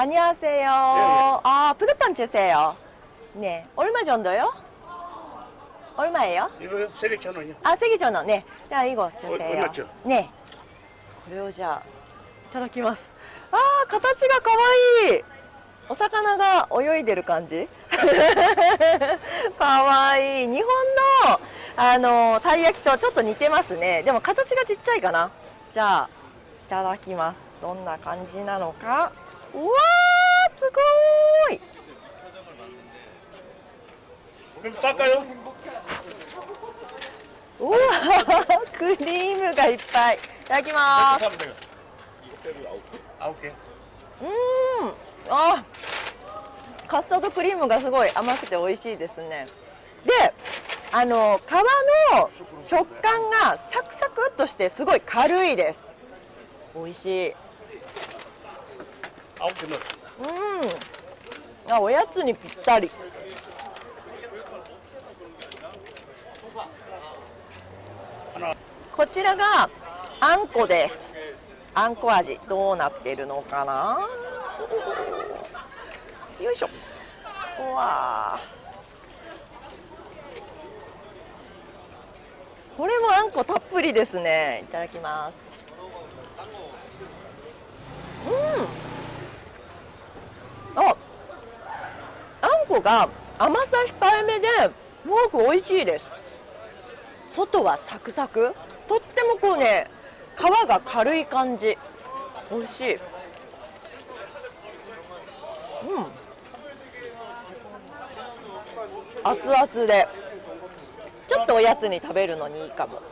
안녕하세요. 예. 아, 푸드판 주세요. 네. 얼마 정도요? 얼마예요? 이거 3,100원이요. 아, 세기 전원. 네. 자, 이거 주세요. 얼마죠? 네. これをじゃあいただきます。あー、形がかわいい。お魚が泳いでる感じかわいい。日本のたい焼きとちょっと似てますね。でも形がちっちゃいかな。じゃあいただきます。どんな感じなのか。うわー、すごーい。 그럼 쌀까요? 우와クリームがいっぱい。いただきます。 하면 돼요. 이거 빼고 9개. あ、カスタードクリームがすごい甘くて美味しいですね。で、皮の食感がサクサクっとしてすごい軽いです。美味しい。 9개 넣어. あ、おやつにぴったり。こちらがあんこです。あんこ味どうなってるのかな。よいしょ。うわー、これもあんこたっぷりですね。いただきます。あんこが甘さ控えめですごく美味しいです。外はサクサク、とってもこうね、皮が軽い感じ。美味しい。熱々でちょっとおやつに食べるのにいいかも。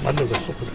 만들고 소프.